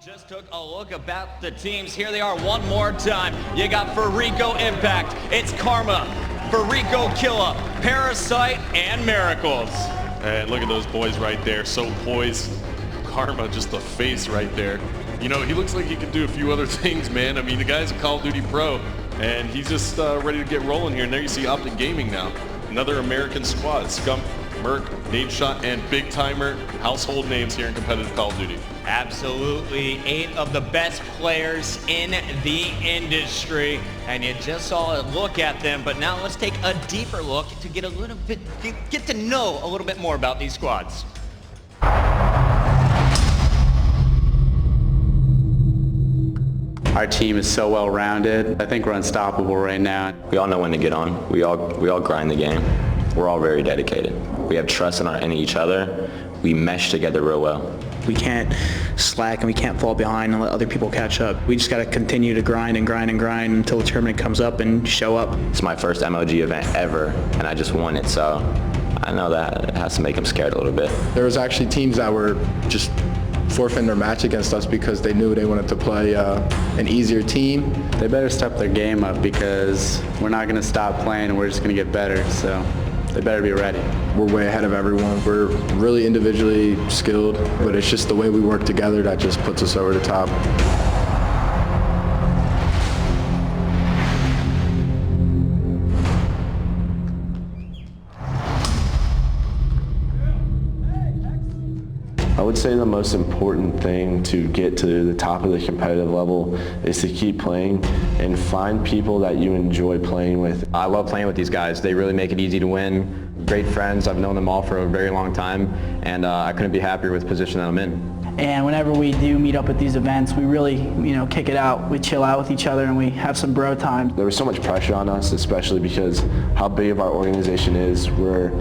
Just took a look about the teams. Here they are one more time. You got Fariko.Impact. It's Karma, Fariko.Killa, Parasite, and Miracles. And look at those boys right there, so poised. Karma, just the face right there. You know, he looks like he can do a few other things, man. I mean, the guy's a Call of Duty pro, and he's just ready to get rolling here. And there you see Optic.Gaming now. Another American squad. Scump, Merc, Nadeshot, and Big Timer. Household names here in competitive Call of Duty. Absolutely, 8 of the best players in the industry, and you just saw a look at them, but now let's take a deeper look to get a little bit, get to know a little bit more about these squads. Our team is so well-rounded. I think we're unstoppable right now. We all know when to get on. We all grind the game. We're all very dedicated. We have trust in each other. We mesh together real well. We can't slack and we can't fall behind and let other people catch up. We just got to continue to grind and grind and grind until the tournament comes up and show up. It's my first MLG event ever, and I just won it, so I know that it has to make them scared a little bit. There was actually teams that were just forfeiting their match against us because they knew they wanted to play an easier team. They better step their game up because we're not going to stop playing and we're just going to get better, so they better be ready. We're way ahead of everyone. We're really individually skilled, but it's just the way we work together that just puts us over the top. I would say the most important thing to get to the top of the competitive level is to keep playing and find people that you enjoy playing with. I love playing with these guys. They really make it easy to win. Great friends. I've known them all for a very long time, and I couldn't be happier with the position that I'm in. And whenever we do meet up at these events, we really, kick it out. We chill out with each other and we have some bro time. There was so much pressure on us, especially because how big of our organization is. We're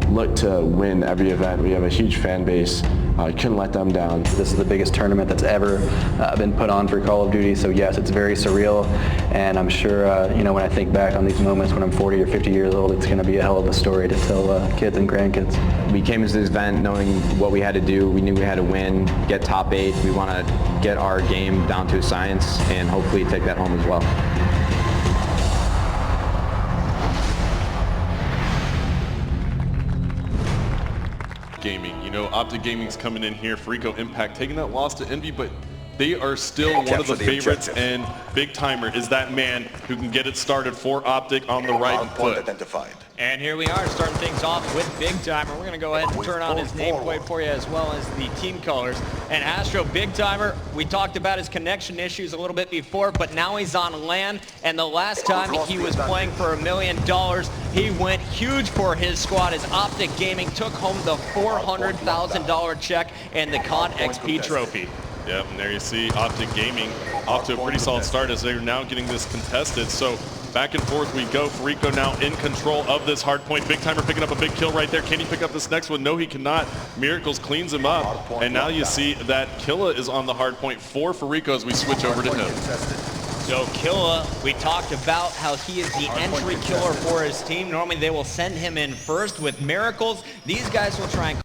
looked to win every event. We have a huge fan base. Couldn't let them down. This is the biggest tournament that's ever been put on for Call of Duty, so yes, it's very surreal, and I'm sure, when I think back on these moments when I'm 40 or 50 years old, it's going to be a hell of a story to tell kids and grandkids. We came into this event knowing what we had to do. We knew we had to win, get top 8. We want to get our game down to a science and hopefully take that home as well. Gaming. You know, Optic.Gaming's coming in here. Fariko.Impact taking that loss to Envy, but they are still one of the favorites, and Big Timer is that man who can get it started for Optic on the right foot. Identified. And here we are starting things off with Big Timer. We're going to go ahead and turn on his nameplate for you as well as the team colors. And Astro, Big Timer, we talked about his connection issues a little bit before, but now he's on LAN. And the last time he was playing for $1 million, he went huge for his squad as Optic.Gaming took home the $400,000 check and the COD XP trophy. Yep, and there you see Optic.Gaming off to a pretty solid start as they're now getting this contested. So back and forth we go. Fariko now in control of this Hardpoint. Big Timer picking up a big kill right there. Can he pick up this next one? No, he cannot. Miracles cleans him up. And now you see that Killa is on the Hardpoint for Fariko as we switch over to him. So Killa, we talked about how he is the entry killer for his team. Normally they will send him in first with Miracles. These guys will try and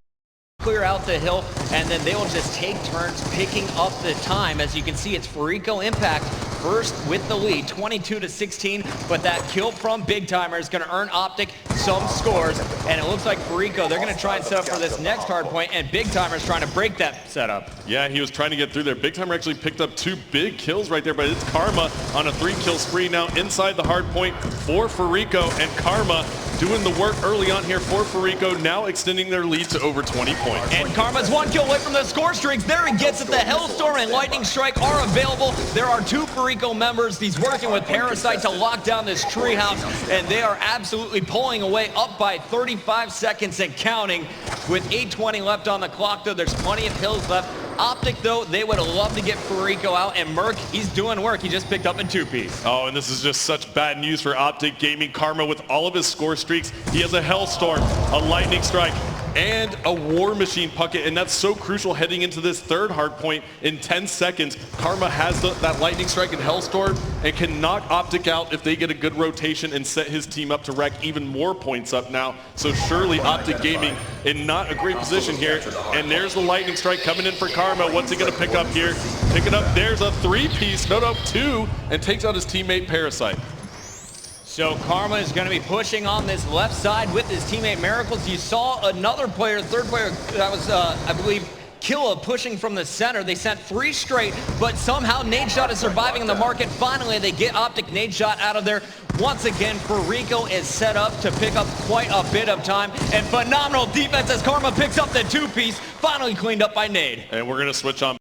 clear out the hill, and then they will just take turns picking up the time. As you can see, it's Fariko.Impact first with the lead, 22-16, but that kill from Big Timer is going to earn Optic some scores, and it looks like Fariko, they're going to try and set up for this next Hardpoint, and Big Timer is trying to break that setup. Yeah, he was trying to get through there. Big Timer actually picked up 2 big kills right there, but it's Karma on a 3-kill spree now inside the Hardpoint for Fariko, and Karma doing the work early on here for Fariko, now extending their lead to over 20 points. And Karma's 1 kill away from the score streaks. There he gets it. The Hellstorm and Lightning Strike are available. There are 2 Fariko members. He's working with Parasite to lock down this treehouse, and they are absolutely pulling away up by 35 seconds and counting. With 8:20 left on the clock, though, there's plenty of hills left. Optic, though, they would love to get Fariko out, and Merc, he's doing work. He just picked up a 2-piece. Oh, and this is just such bad news for Optic.Gaming. Karma with all of his score streaks. He has a Hellstorm, a Lightning Strike, and a War Machine Pucket, and that's so crucial heading into this third hard point in 10 seconds. Karma has that Lightning Strike and Hellstorm and can knock Optic out if they get a good rotation and set his team up to rack even more points up now. So surely Optic.Gaming in not a great position here. And there's the Lightning Strike coming in for Karma. What's he going to pick up here? Pick it up. There's a 3-piece. No, 2, and takes out his teammate Parasite. So Karma is going to be pushing on this left side with his teammate Miracles. You saw another player, third player, that was, I believe, Killa pushing from the center. They sent 3 straight, but somehow Nadeshot is surviving in the market. Finally, they get Optic Nadeshot out of there. Once again, Fariko is set up to pick up quite a bit of time, and phenomenal defense as Karma picks up the 2-piece, finally cleaned up by Nade. And we're going to switch on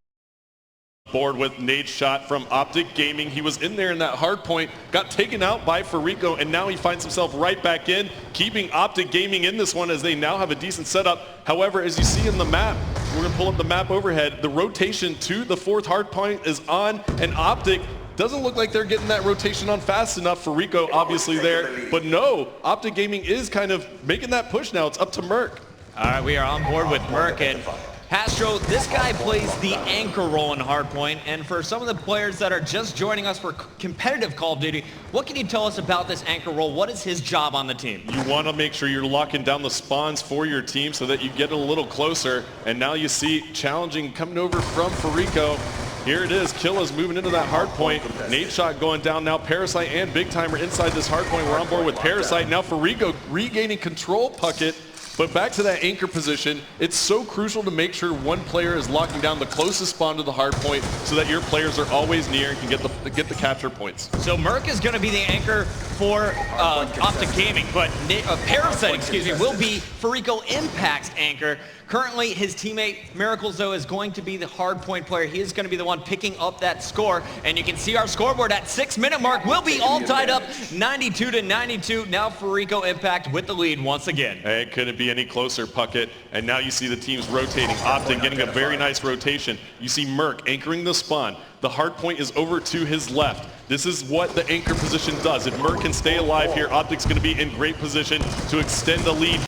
board with Nadeshot from Optic.Gaming. He was in there in that hard point, got taken out by Fariko, and now he finds himself right back in, keeping Optic.Gaming in this one as they now have a decent setup. However, as you see in the map, we're going to pull up the map overhead, the rotation to the 4th hard point is on, and Optic doesn't look like they're getting that rotation on fast enough. Fariko obviously there, but no, Optic.Gaming is kind of making that push now. It's up to Merc. All right, we are on board with Merc, and Hastro, this guy plays the anchor role in Hardpoint, and for some of the players that are just joining us for competitive Call of Duty, what can you tell us about this anchor role? What is his job on the team? You want to make sure you're locking down the spawns for your team so that you get a little closer, and now you see challenging coming over from Fariko. Here it is, Killa's moving into that hard point. Nadeshot going down now. Parasite and Big Timer inside this hard point. We're on board with Parasite. Now Fariko regaining control Pucket. But back to that anchor position, it's so crucial to make sure one player is locking down the closest spawn to the hard point so that your players are always near and can get the capture points. So Merc is going to be the anchor for Optic.Gaming, but Parasite, will be Fariko.Impact's anchor. Currently, his teammate Miracles, though, is going to be the hardpoint player. He is going to be the one picking up that score, and you can see our scoreboard at 6-minute mark. We'll be all tied up 92-92. Now Fariko.Impact with the lead once again. Hey, it couldn't be any closer, Pucket. And now you see the teams rotating. Optic getting a very nice rotation. You see Merc anchoring the spawn. The hard point is over to his left. This is what the anchor position does. If Merc can stay alive here, Optic's going to be in great position to extend the lead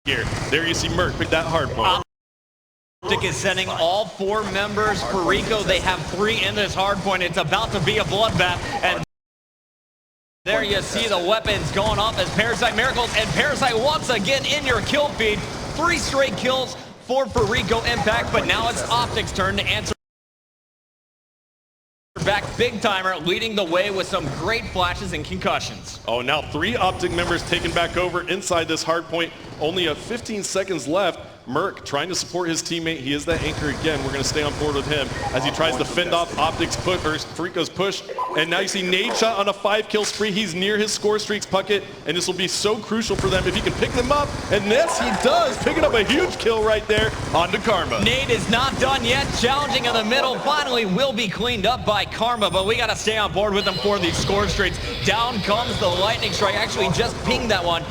here. There you see Merc pick that hard point. Optic is sending all 4 members. Fariko, they have 3 in this hard point. It's about to be a bloodbath. And there you see the weapons going off as Parasite Miracles, and Parasite once again in your kill feed. 3 straight kills for Fariko.Impact, but now it's Optic's turn to answer back. Big Timer leading the way with some great flashes and concussions. Oh, now 3 Optic members taken back over inside this hard point. Only 15 seconds left. Merc trying to support his teammate. He is that anchor again. We're going to stay on board with him as he tries to fend off Optic's push, or Fariko's push. And now you see Nadeshot on a 5-kill spree. He's near his score streaks, Pucket, and this will be so crucial for them if he can pick them up. And yes, he does, picking up a huge kill right there onto Karma. Nade is not done yet. Challenging in the middle. Finally will be cleaned up by Karma, but we got to stay on board with them for these score streaks. Down comes the Lightning Strike. Actually just pinged that one,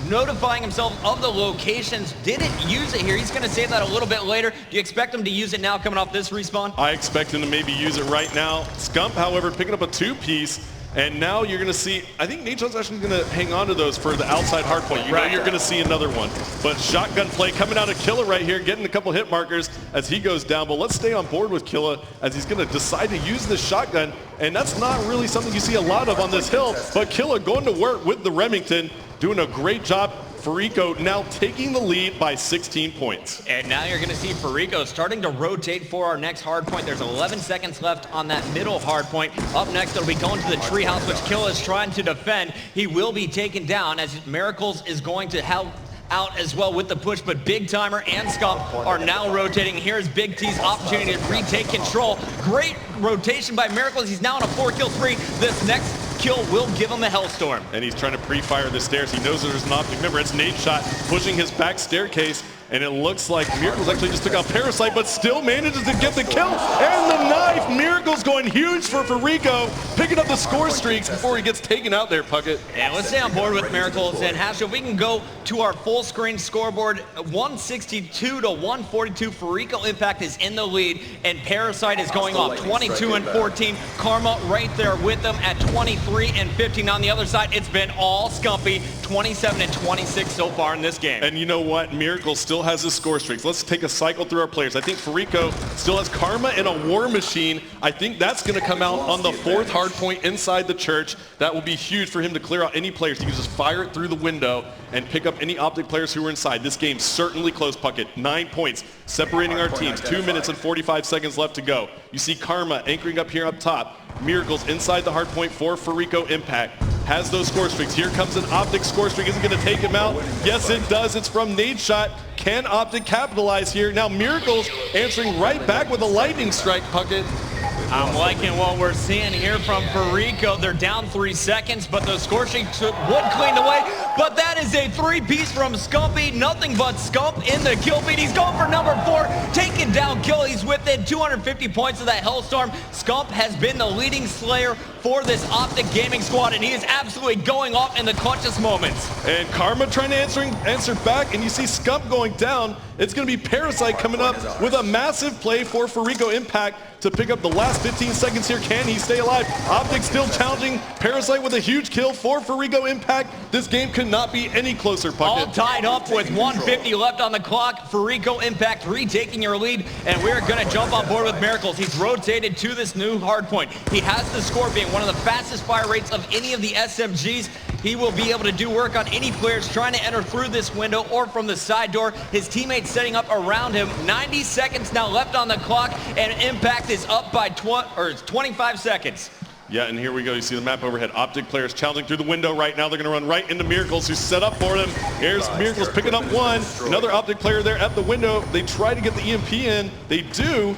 notifying himself of the locations. Didn't use it here. He's going to save that a little bit later. Do you expect him to use it now coming off this respawn? I expect him to maybe use it right now. Scump, however, picking up a 2-piece. And now you're going to see, I think Nadeshot's actually going to hang on to those for the outside hard point. You know you're going to see another one. But shotgun play coming out of Killa right here, getting a couple hit markers as he goes down. But let's stay on board with Killa as he's going to decide to use this shotgun. And that's not really something you see a lot of on this hill. But Killa going to work with the Remington, doing a great job. Fariko now taking the lead by 16 points. And now you're going to see Fariko starting to rotate for our next hard point. There's 11 seconds left on that middle hard point. Up next, it'll be going to the treehouse, which Killa is trying to defend. He will be taken down as Miracles is going to help out as well with the push, but Big Timer and Scump are now rotating. Here's Big T's opportunity to retake control. Great rotation by Miracles. He's now on a 4-kill spree. This next kill will give him a Hellstorm. And he's trying to pre-fire the stairs. He knows there's an Optic member. It's Nadeshot pushing his back staircase. and it looks like Miracles actually just took out Parasite, but still manages to get the kill, and the knife. Miracles going huge for Fariko, picking up the score streaks before he gets taken out there, Puckett. And let's stay on board with Miracles, and Hash, if we can go to our full screen scoreboard, 162 to 142, Fariko.Impact is in the lead, and Parasite is going off 22 and 14. Karma right there with them at 23 and 15. On the other side, it's been all Scumpy, 27 and 26 so far in this game. And you know what? Miracle still has his score streaks. Let's take a cycle through our players. I think Fariko still has Karma and a War Machine. I think that's going to come out on the 4th hardpoint inside the church. That will be huge for him to clear out any players. He can just fire it through the window and pick up any Optic players who are inside. This game's certainly close, Puckett. 9 points separating our teams. 2 minutes and 45 seconds left to go. You see Karma anchoring up here up top. Miracles inside the hardpoint for Fariko.Impact. Has those score streaks. Here comes an Optic score streak. Is it going to take him out? Yes, it does. It's from Nade Shot. Can Optic capitalize here? Now Miracles answering right back with a lightning strike, Puckett. I'm liking what we're seeing here from Fariko. They're down 3 seconds, but the score sheet would clean the way. But that is a 3-piece from Scumpy. Nothing but Scump in the kill feed. He's going for number 4, taking down kill. He's within 250 points of that Hellstorm. Scump has been the leading slayer for this Optic.Gaming squad, and he is absolutely going off in the clutchest moments. And Karma trying to answer back, and you see Scump going down. It's going to be Parasite coming up with a massive play for Fariko.Impact to pick up the last 15 seconds here. Can he stay alive? Optic still challenging Parasite with a huge kill for Fariko.Impact. This game could not be any closer, Puckett. All tied up with 150 left on the clock. Fariko.Impact retaking your lead, and we're going to jump on board with Miracles. He's rotated to this new hardpoint. He has the score being one of the fastest fire rates of any of the SMGs. He will be able to do work on any players trying to enter through this window or from the side door. His teammates setting up around him. 90 seconds now left on the clock, and Impact is up by 25 seconds. Yeah, and here we go. You see the map overhead. Optic players challenging through the window right now. They're going to run right into Miracles, who's set up for them. Here's Miracles picking up one. Another Optic player there at the window. They try to get the EMP in. They do.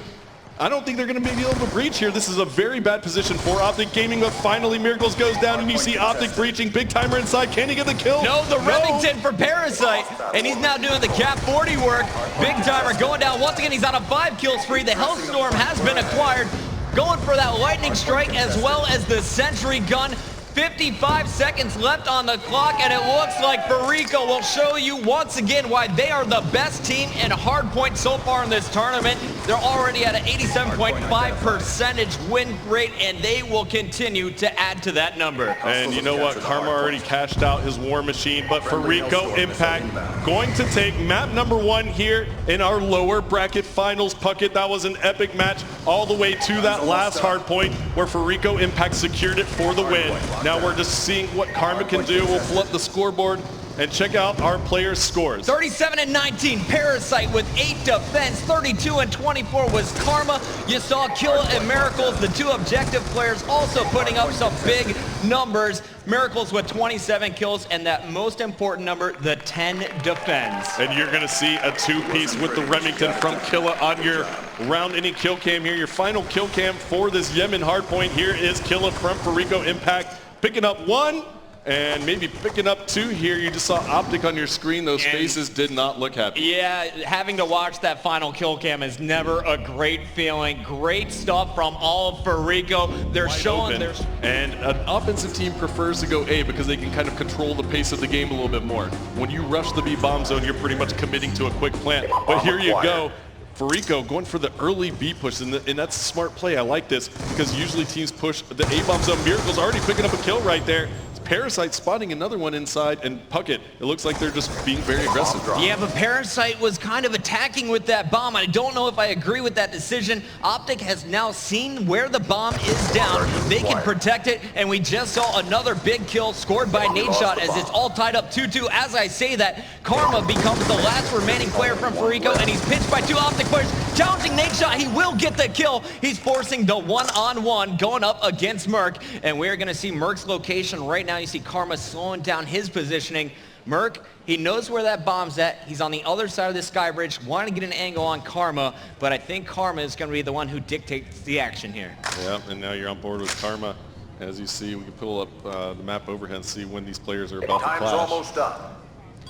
I don't think they're going to be able to breach here. This is a very bad position for Optic.Gaming, but finally Miracles goes down, and you see Optic breaching. Big timer inside. Can he get the kill? No, the Remington for Parasite, and he's now doing the Cap 40 work. Big timer going down. Once again, he's on a 5-kill spree. The Hellstorm has been acquired. Going for that lightning strike as well as the sentry gun. 55 seconds left on the clock, and it looks like Fariko will show you once again why they are the best team in hardpoint so far in this tournament. They're already at an 87.5% win rate, and they will continue to add to that number. And you know what? Karma already cashed out his War Machine, but Fariko.Impact going to take map number 1 here in our lower bracket finals, Puckett. That was an epic match all the way to that last hardpoint where Fariko.Impact secured it for the win. Now we're just seeing what Karma can do. We'll pull up the scoreboard and check out our players' scores. 37 and 19, Parasite with 8 defense. 32 and 24 was Karma. You saw Killa and Miracles, the 2 objective players, also putting up some big numbers. Miracles with 27 kills, and that most important number, the 10 defense. And you're going to see a 2-piece with the Remington from Killa on your round any kill cam here. Your final kill cam for this Yemen hardpoint. Here is Killa from Fariko.Impact, picking up 1. And maybe picking up 2 here. You just saw Optic on your screen. Those faces did not look happy. Yeah, having to watch that final kill cam is never a great feeling. Great stuff from all of Fariko. They're showing their... And an offensive team prefers to go A because they can kind of control the pace of the game a little bit more. When you rush the B bomb zone, you're pretty much committing to a quick plant. But here you go. Fariko going for the early B push, and that's a smart play. I like this because usually teams push the A bomb zone. Miracle's already picking up a kill right there. Parasite spotting another one inside, and Puckett, it looks like they're just being very aggressive. Yeah, but Parasite was kind of attacking with that bomb. I don't know if I agree with that decision. Optic has now seen where the bomb is down. They can protect it, and we just saw another big kill scored by Nade Shot as it's all tied up 2-2. As I say that, Karma becomes the last remaining player from Fariko, and he's pinched by 2 Optic players. Challenging Nade Shot, he will get the kill. He's forcing the one-on-one going up against Merc, and we're going to see Merc's location right now. You see Karma slowing down his positioning. Merc, he knows where that bomb's at. He's on the other side of the sky bridge, wanting to get an angle on Karma, but I think Karma is going to be the one who dictates the action here. Yeah, and now you're on board with Karma. As you see, we can pull up the map overhead and see when these players are about to clash. Time's almost up.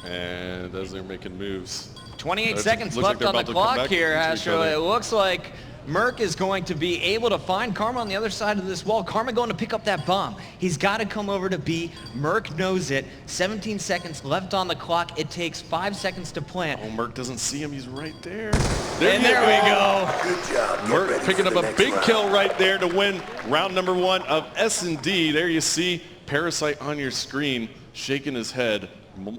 And as they're making moves. 28 seconds left on the clock here, Astro. It looks like Merc is going to be able to find Karma on the other side of this wall. Karma going to pick up that bomb. He's got to come over to B. Merc knows it. 17 seconds left on the clock. It takes 5 seconds to plant. Oh, Merc doesn't see him. He's right there. And there we go. Good job. Merc picking up a big kill right there to win round number 1 of S&D. There you see Parasite on your screen shaking his head.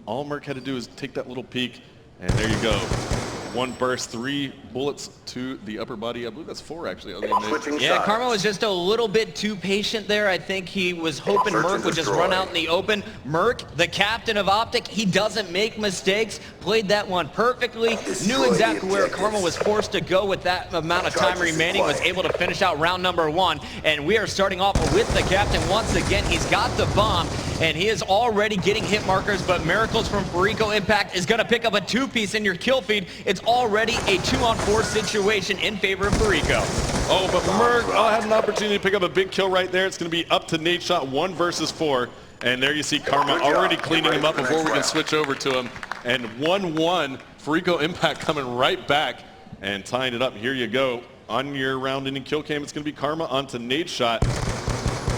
All Merc had to do is take that little peek, and there you go. 1 burst, 3 bullets to the upper body. I believe that's 4 actually. Yeah, Karma was just a little bit too patient there. I think he was hoping Merc would just run out in the open. Merc, the captain of Optic, he doesn't make mistakes. Played that one perfectly. Knew exactly where Karma was forced to go with that amount of time remaining. Was able to finish out round number 1. And we are starting off with the captain once again. He's got the bomb, and he is already getting hit markers, but Miracles from Fariko.Impact is going to pick up a 2-piece in your kill feed. It's already a 2-on-4 situation in favor of Fariko. Oh, but Merc had an opportunity to pick up a big kill right there. It's going to be up to Nadeshot, 1 versus 4. And there you see Karma already cleaning him up before we can switch over to him. And 1-1, Fariko.Impact coming right back and tying it up. Here you go. On your round-ending kill cam, it's going to be Karma onto Nadeshot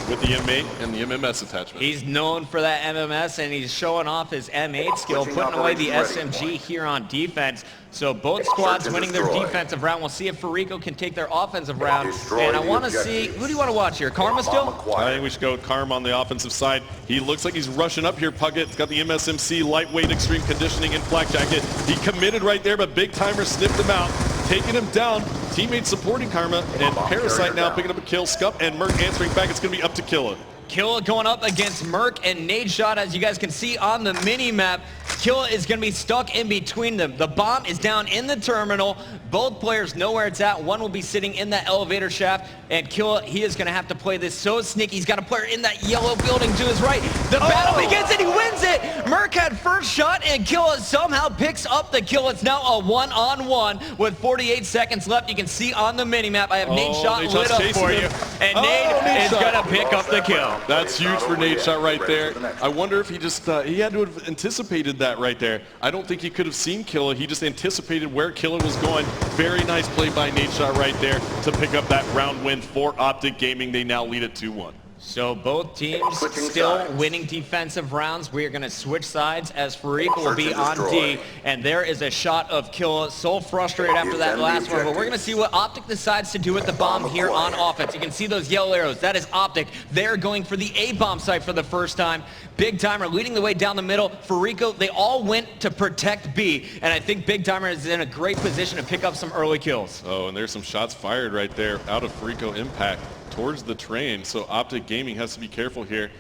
with the M8 and the MMS attachment. He's known for that MMS, and he's showing off his M8 skill, putting away the SMG here on defense. So both squads winning their defensive round. We'll see if Fariko can take their offensive round. And I want to see, who do you want to watch here? Karma still? I think we should go with Karma on the offensive side. He looks like he's rushing up here, Puckett. He's got the MSMC lightweight extreme conditioning and flak jacket. He committed right there, but Big Timer sniffed him out, taking him down. Teammates supporting Karma, and Parasite now picking up a kill. Scup and Merc answering back. It's going to be up to Killa. Killa going up against Merc and Nadeshot, as you guys can see on the mini-map. Killa is going to be stuck in between them. The bomb is down in the terminal. Both players know where it's at. One will be sitting in that elevator shaft, and Killa, he is going to have to play this so sneaky. He's got a player in that yellow building to his right. The battle begins, and he wins it. Merc had first shot, and Killa somehow picks up the kill. It's now a 1-on-1 with 48 seconds left. You can see on the mini-map, I have Nadeshot lit up for you, and Nade is going to pick up the kill. That's huge for Nadeshot right there. I wonder if he just, he had to have anticipated that right there. I don't think he could have seen Killa. He just anticipated where Killa was going. Very nice play by Nadeshot right there to pick up that round win for Optic.Gaming. They now lead at 2-1. So both teams still winning defensive rounds. We are going to switch sides as Fariko will be on D. And there is a shot of Killa. So frustrated after that last one. But we're going to see what Optic decides to do with the bomb here on offense. You can see those yellow arrows. That is Optic. They're going for the A-bomb site for the first time. Big Timer leading the way down the middle. Fariko, they all went to protect B. And I think Big Timer is in a great position to pick up some early kills. Oh, and there's some shots fired right there out of Fariko.Impact towards the train. So Optic.Gaming has to be careful here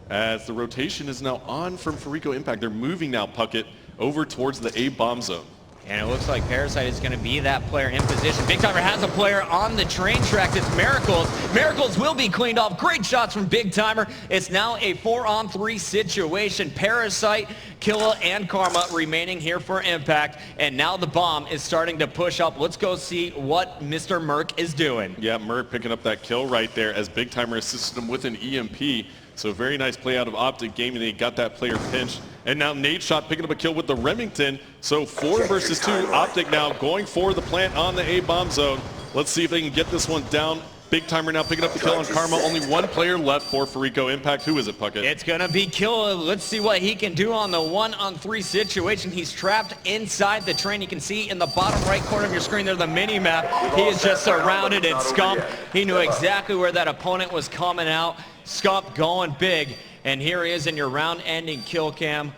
as the rotation is now on from Fariko.Impact. They're moving now, Puckett, over towards the A-bomb zone. And it looks like Parasite is going to be that player in position. Big Timer has a player on the train track. It's Miracles. Miracles will be cleaned off. Great shots from Big Timer. It's now a 4-on-3 situation. Parasite, Killa, and Karma remaining here for Impact. And now the bomb is starting to push up. Let's go see what Mr. Merc is doing. Yeah, Merc picking up that kill right there as Big Timer assisted him with an EMP. So very nice play out of Optic.Gaming. They got that player pinched. And now Nadeshot picking up a kill with the Remington. So 4 versus 2. Optic now going for the plant on the A-bomb zone. Let's see if they can get this one down. Big Timer now picking up the kill on Karma. Only 1 player left for Fariko.Impact. Who is it, Puckett? It's going to be Killa. Let's see what he can do on the 1-on-3 situation. He's trapped inside the train. You can see in the bottom right corner of your screen there the mini-map. He is just surrounded and Scump. He knew exactly where that opponent was coming out. Scump going big. And here he is in your round-ending kill cam.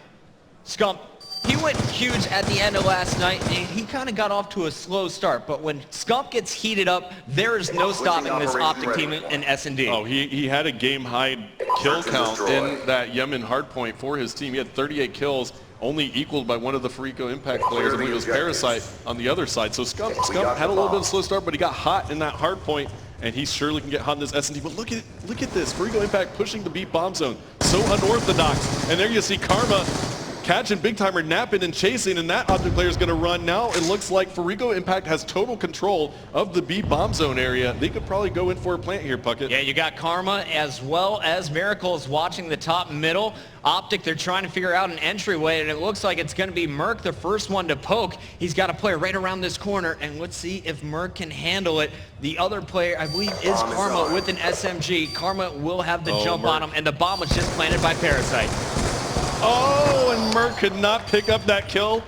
Scump, he went huge at the end of last night. He kind of got off to a slow start, but when Scump gets heated up, there is no stopping this Optic team in S&D. Oh, he had a game-high kill count in that Yemen Hardpoint for his team. He had 38 kills, only equaled by one of the Fariko.Impact players. I believe it was Parasite on the other side. So Scump had a little bit of a slow start, but he got hot in that Hardpoint, and he surely can get hot in this S&D. But look at this, Fariko.Impact pushing the B bomb zone. So unorthodox. And there you see Karma catching Big Timer napping and chasing, and that Optic player is going to run. Now it looks like Fariko.Impact has total control of the B bomb zone area. They could probably go in for a plant here, Puckett. Yeah, you got Karma as well as Miracles watching the top middle. Optic, they're trying to figure out an entryway, and it looks like it's going to be Merc, the first one to poke. He's got a player right around this corner, and let's see if Merc can handle it. The other player, I believe, is Karma with an SMG. Karma will have the jump on him, and the bomb was just planted by Parasite. Oh, and Merc could not pick up that kill.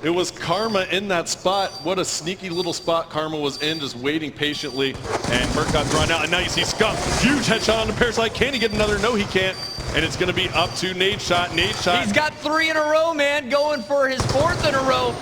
It was Karma in that spot. What a sneaky little spot Karma was in, just waiting patiently. And Merc got thrown out, and now you see Scump. Huge headshot on the Parasite. Can he get another? No, he can't. And it's going to be up to Nade Shot. Nade Shot. He's got 3 in a row, man. Going for his 4th in a row.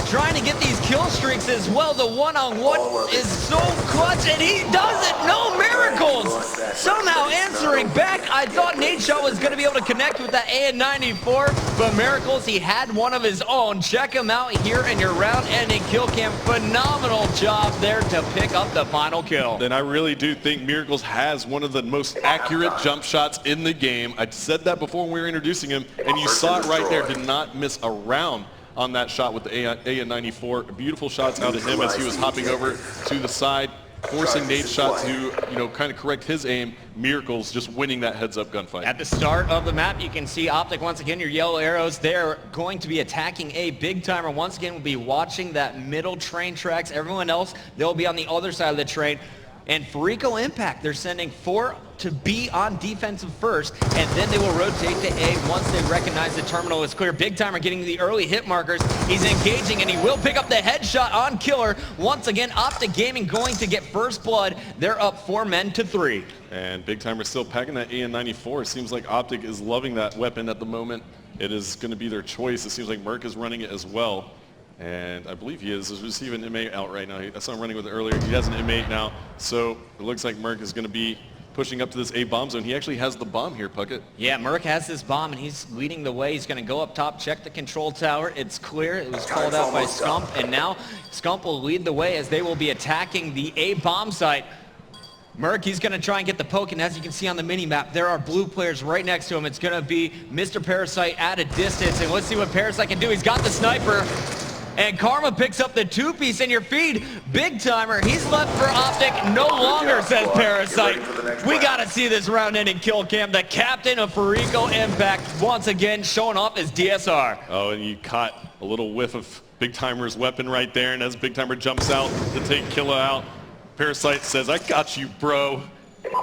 Trying to get these kill streaks as well. The one-on-one is so clutch, and he does it. No Miracles. Somehow answering back. I thought Nade Shot was going to be able to connect with that AN94, but Miracles, he had one of his own. Check him out here in your round-ending kill cam. Phenomenal job there to pick up the final kill. And I really do think Miracles has one of the most accurate jump shots in the game. I said that before when we were introducing him, and you saw it right there. Did not miss a round on that shot with the AN94. Beautiful shots out of him as he was hopping over to the side, forcing Nade Shot to, kind of correct his aim. Miracles just winning that heads-up gunfight. At the start of the map, you can see Optic, once again, your yellow arrows. They're going to be attacking A. Big Timer, once again, will be watching that middle train tracks. Everyone else, they'll be on the other side of the train. And Fariko.Impact, they're sending 4 to B on defensive first, and then they will rotate to A once they recognize the terminal is clear. Big Timer getting the early hit markers. He's engaging, and he will pick up the headshot on Killer. Once again, Optic.Gaming going to get first blood. They're up 4 men to 3. And Big Timer still packing that AN94. It seems like Optic is loving that weapon at the moment. It is going to be their choice. It seems like Merc is running it as well. And I believe he is. There's receiving an M8 out right now. I saw him running with it earlier. He has an M8 now. So it looks like Merc is going to be pushing up to this A bomb zone. He actually has the bomb here, Puckett. Yeah, Merc has this bomb, and he's leading the way. He's going to go up top, check the control tower. It's clear. It was called out by Scump, and now Scump will lead the way as they will be attacking the A bomb site. Merc, he's going to try and get the poke, and as you can see on the mini-map, there are blue players right next to him. It's going to be Mr. Parasite at a distance, and let's see what Parasite can do. He's got the sniper. And Karma picks up the 2-piece in your feed. Big Timer, he's left for Optic no longer, says Parasite. We got to see this round-ending kill cam. The captain of Fariko.Impact once again showing off his DSR. Oh, and you caught a little whiff of Big Timer's weapon right there. And as Big Timer jumps out to take Killa out, Parasite says, I got you, bro.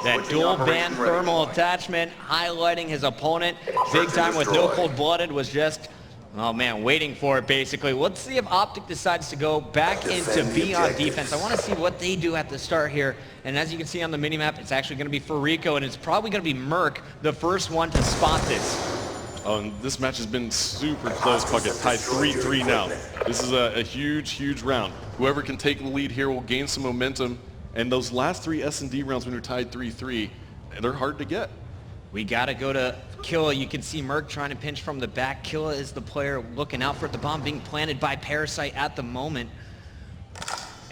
That dual band thermal attachment highlighting his opponent. Big Timer with no cold-blooded was just... oh man, waiting for it basically. Let's see if Optic decides to go back into B on defense. I want to see what they do at the start here. And as you can see on the minimap, it's actually going to be Fariko, and it's probably going to be Merc, the first one to spot this. Oh, and this match has been super close, Puckett. Tied 3-3 now. This is a huge, huge round. Whoever can take the lead here will gain some momentum. And those last 3 S&D rounds when you're tied 3-3, they're hard to get. We got to go to Killa. You can see Merc trying to pinch from the back. Killa is the player looking out for it. The bomb being planted by Parasite at the moment.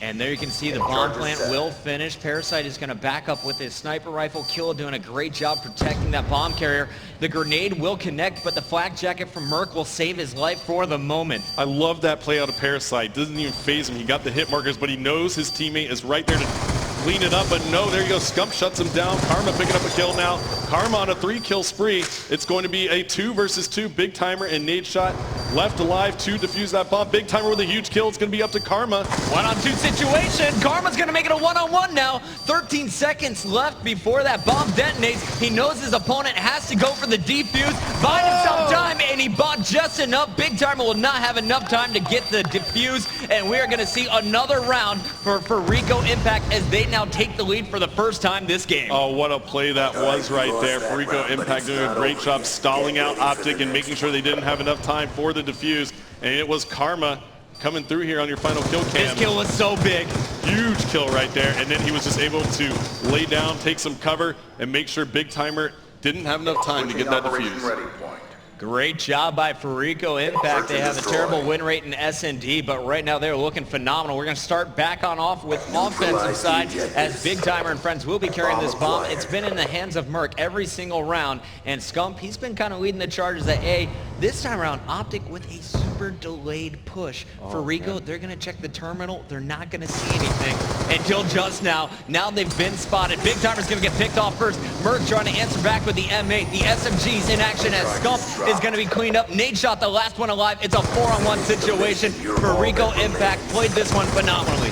And there you can see the bomb plant will finish. Parasite is going to back up with his sniper rifle. Killa doing a great job protecting that bomb carrier. The grenade will connect, but the flak jacket from Merc will save his life for the moment. I love that play out of Parasite. Doesn't even phase him. He got the hit markers, but he knows his teammate is right there to clean it up, but no, there you go. Scump shuts him down. Karma picking up a kill now. Karma on a 3-kill spree. It's going to be a 2 versus 2. Big Timer and Nade Shot left alive to defuse that bomb. Big Timer with a huge kill. It's going to be up to Karma. 1-on-2 situation. Karma's going to make it a 1-on-1 now. 13 seconds left before that bomb detonates. He knows his opponent has to go for the defuse. Buying himself time, and he bought just enough. Big Timer will not have enough time to get the defuse, and we're going to see another round for Fariko.Impact as they now take the lead for the first time this game. Oh, what a play that was right there. Fariko.Impact doing a great job stalling out Optic and making sure they didn't have enough time for the defuse. And it was Karma coming through here on your final kill cam. This kill was so big. Huge kill right there. And then he was just able to lay down, take some cover, and make sure Big Timer didn't have enough time to get that defuse. Great job by Fariko.Impact. They have a terrible win rate in S&D, but right now they're looking phenomenal. We're going to start back on off with offensive side as Big Timer and friends will be carrying this bomb. It's been in the hands of Merc every single round, and Scump, he's been kind of leading the charges at A. This time around, Optic with a super delayed push. Fariko, they're going to check the terminal. They're not going to see anything until just now. Now they've been spotted. Big Timer's going to get picked off first. Merc trying to answer back with the M8. The SMG's in action as Scump is going to be cleaned up. Nade shot the last one alive. It's a 4-on-1 situation. Fariko.Impact played this one phenomenally.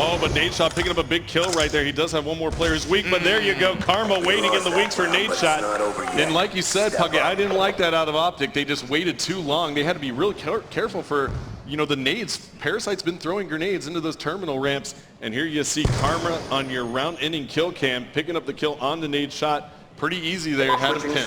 Oh, but Nadeshot picking up a big kill right there. He does have one more player who's weak, but there you go. Karma waiting in the wings for Nadeshot. And like you said, Puckett, I didn't like that out of Optic. They just waited too long. They had to be real careful for, you know, the nades. Parasite's been throwing grenades into those terminal ramps. And here you see Karma on your round-ending kill cam, picking up the kill on the Nadeshot. Pretty easy there, had a pinch.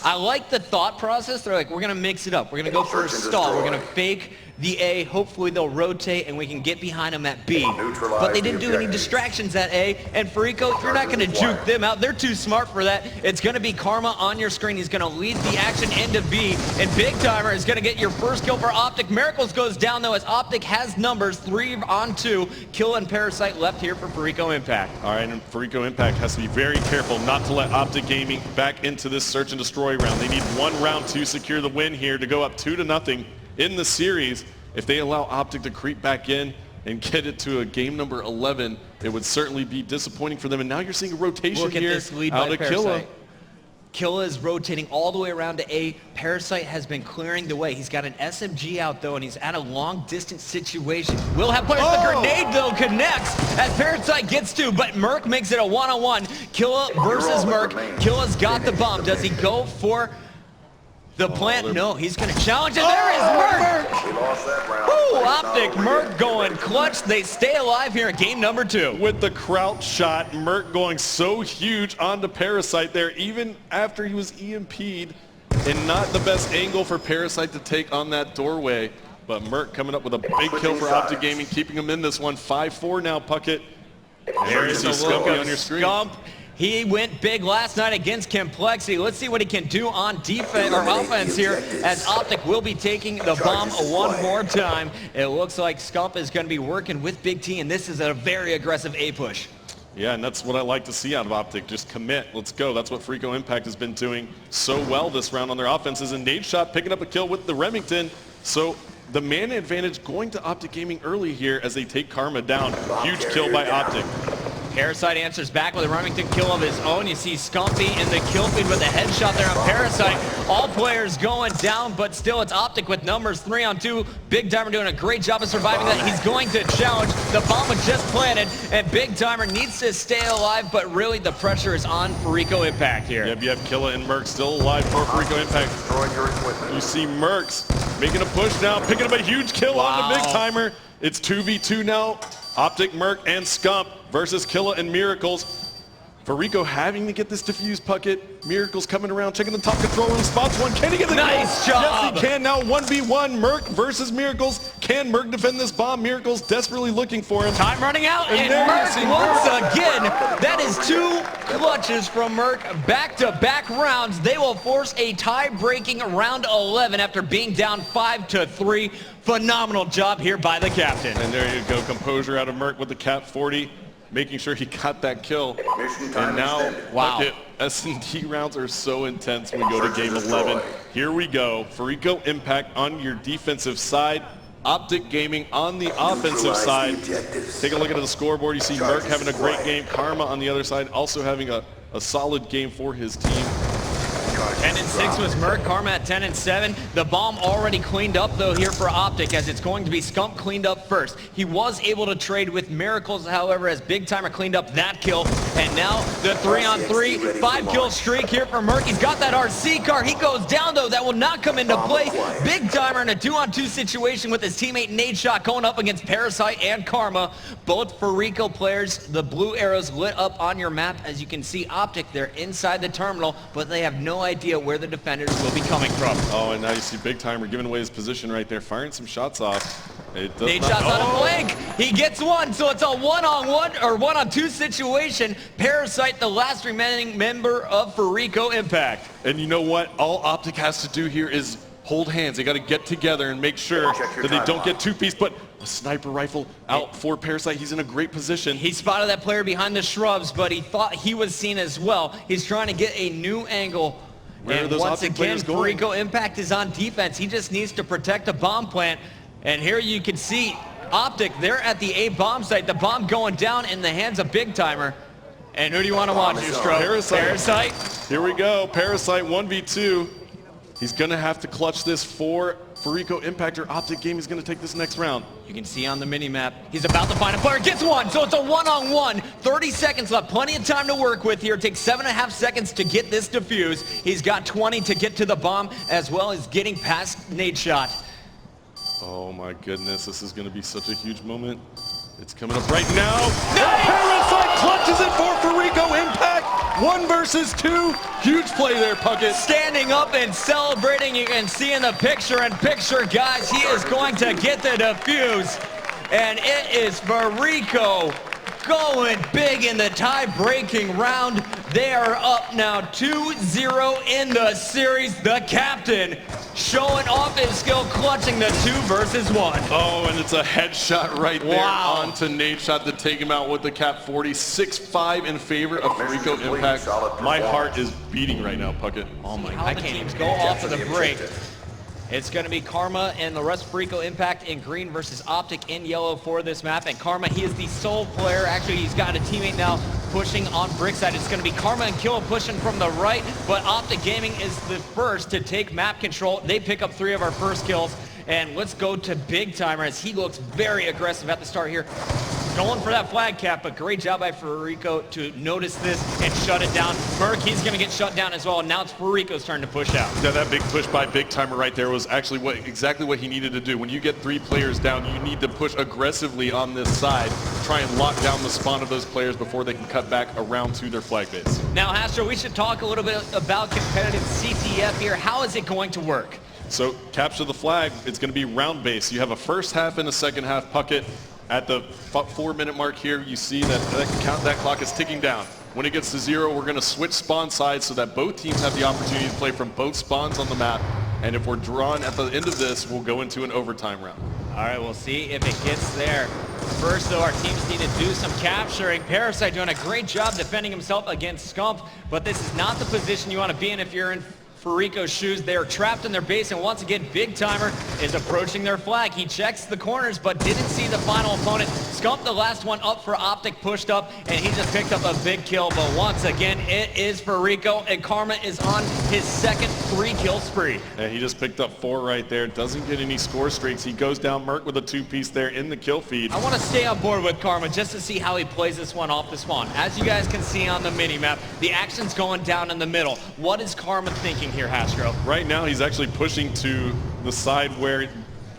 I like the thought process. They're like, we're going to mix it up. We're going to go for a stall. We're going to fake the A. Hopefully they'll rotate and we can get behind them at B. But they didn't do any distractions at A. And Fariko, you're not going to juke them out. They're too smart for that. It's going to be Karma on your screen. He's going to lead the action into B. And Big Timer is going to get your first kill for Optic. Miracles goes down though as Optic has numbers 3-on-2. Kill and Parasite left here for Fariko.Impact. All right, and Fariko.Impact has to be very careful not to let Optic.Gaming back into this search and destroy round. They need one round to secure the win here to go up 2-0 in the series. If they allow Optic to creep back in and get it to a game number 11, it would certainly be disappointing for them. And now you're seeing a rotation Look at here this lead out by of Killa. Parasite. Killa is rotating all the way around to A. Parasite has been clearing the way. He's got an SMG out though, and he's at a long distance situation. Will have players. The grenade though connects as Parasite gets to, but Merc makes it a 1-on-1. Killa versus Merc. Killa's got the bomb. Does he go for the plant? No, he's going to challenge it. There is Merc. Ooh, Optic, Merc going clutch. They stay alive here in game number 2. With the crouch shot, Merc going so huge onto Parasite there, even after he was EMP'd, and not the best angle for Parasite to take on that doorway. But Merc coming up with a big kill for Optic.Gaming, keeping him in this one. 5-4 now, Puckett. There you see Scumpy on your screen. Scump. He went big last night against Complexity. Let's see what he can do on defense or offense here as Optic will be taking the bomb one more time. It looks like Scump is going to be working with Big T, and this is a very aggressive A push. Yeah, and that's what I like to see out of Optic. Just commit. Let's go. That's what Fariko.Impact has been doing so well this round on their offenses. And Nadeshot picking up a kill with the Remington. So the man advantage going to Optic.Gaming early here as they take Karma down. Huge kill by Optic. Parasite answers back with a Remington kill of his own. You see Scumpy in the kill feed with a headshot there on Parasite. All players going down, but still it's Optic with numbers 3-on-2. Big Timer doing a great job of surviving that. He's going to challenge. The bomb was just planted, and Big Timer needs to stay alive, but really the pressure is on Fariko.Impact here. Yep, you have Killa and Merc still alive for Fariko.Impact. You see Mercs making a push now, picking up a huge kill on the Big Timer. It's 2v2 now. Optic, Merc, and Scump versus Killa and Miracles. Fariko having to get this defused, Puckett. Miracles coming around, checking the top control room, spots one. Can he get the nice kill? job? Yes, he can. Now 1v1, Merc versus Miracles. Can Merc defend this bomb? Miracles desperately looking for him. Time running out, and Merc once again. That is 2 clutches from Merc. Back-to-back rounds. They will force a tie-breaking round 11 after being down 5-3. Phenomenal job here by the captain. And there you go, composure out of Merc with the Cap 40. Making sure he got that kill. And now, S&T rounds are so intense when we go to game 11. Here we go. Fariko.Impact on your defensive side. Optic.Gaming on the offensive side. Take a look at the scoreboard. You see Merc having a great game. Karma on the other side also having a solid game for his team. 10-6 was Merc. Karma at 10-7. The bomb already cleaned up though here for Optic, as it's going to be Scump cleaned up first. He was able to trade with Miracles, however, as Big Timer cleaned up that kill. And now the 3-on-3, 5-kill streak here for Merc. He's got that RC car. He goes down though. That will not come into play. Big Timer in a 2-on-2 situation with his teammate Nadeshot going up against Parasite and Karma. Both Fariko players, the blue arrows lit up on your map. As you can see, Optic, they're inside the terminal, but they have no idea where the defenders will be coming from. Oh, and now you see Big Timer giving away his position right there, firing some shots off. Nadeshot's on a flank. He gets one, so it's a 1-on-1 or 1-on-2 situation. Parasite, the last remaining member of Fariko.Impact. And you know what? All Optic has to do here is hold hands. They got to get together and make sure that they don't get two-piece, but a sniper rifle out for Parasite. He's in a great position. He spotted that player behind the shrubs, but he thought he was seen as well. He's trying to get a new angle. Where are And those once Optic again, players going? Fariko.Impact is on defense. He just needs to protect the bomb plant. And here you can see Optic, they're at the A bomb site. The bomb going down in the hands of Big Timer. And who do you want to watch, Ustro? Parasite. Here we go. Parasite 1v2. He's going to have to clutch this for Fariko.Impact or Optic.Gaming is going to take this next round. You can see on the mini-map, he's about to find a player, gets one, so it's a one-on-one. 30 seconds left, plenty of time to work with here. It takes 7.5 seconds to get this defuse. He's got 20 to get to the bomb, as well as getting past Nadeshot. Oh my goodness, this is going to be such a huge moment. It's coming up right now. Parasite clutches it for Fariko.Impact. 1 versus 2. Huge play there, Puckett. Standing up and celebrating, you can see in the picture-in-picture, guys, he is going to get the defuse. And it is Fariko going big in the tie-breaking round. They are up now 2-0 in the series. The captain showing off his skill, clutching the 2 versus 1. Oh, and it's a headshot right there onto Nadeshot to take him out with the cap 40. 6-5 in favor of Fariko.Impact. My heart is beating right now, Puckett. Oh my God, I can't even go off of the break. It's going to be Karma and the rest of Fariko.Impact in green versus Optic in yellow for this map. And Karma, he is the sole player. Actually, he's got a teammate now pushing on brick side. It's going to be Karma and Killa pushing from the right, but Optic.Gaming is the first to take map control. They pick up 3 of our first kills. And let's go to Big Timer as he looks very aggressive at the start here. Going for that flag cap, but great job by Fariko to notice this and shut it down. Merc, he's going to get shut down as well. Now it's Fariko's turn to push out. Now that big push by Big Timer right there was actually exactly what he needed to do. When you get 3 players down, you need to push aggressively on this side. Try and lock down the spawn of those players before they can cut back around to their flag base. Now, Astro, we should talk a little bit about competitive CTF here. How is it going to work? So capture the flag, it's going to be round base. You have a first half and a second half. Puckett. At the 4-minute mark here, you see that clock is ticking down. When it gets to 0, we're going to switch spawn sides so that both teams have the opportunity to play from both spawns on the map. And if we're drawn at the end of this, we'll go into an overtime round. All right, we'll see if it gets there. First, though, our teams need to do some capturing. Parasite doing a great job defending himself against Scump, but this is not the position you want to be in if you're in Fariko's shoes. They are trapped in their base, and once again, Big Timer is approaching their flag. He checks the corners, but didn't see the final opponent. Scump, the last one up for Optic, pushed up, and he just picked up a big kill. But once again, it is Fariko, and Karma is on his second 3-kill spree. And he just picked up 4 right there. Doesn't get any score streaks. He goes down Merc with a 2-piece there in the kill feed. I want to stay on board with Karma just to see how he plays this one off the spawn. As you guys can see on the mini-map, the action's going down in the middle. What is Karma thinking here, Hastro? Right now, he's actually pushing to the side where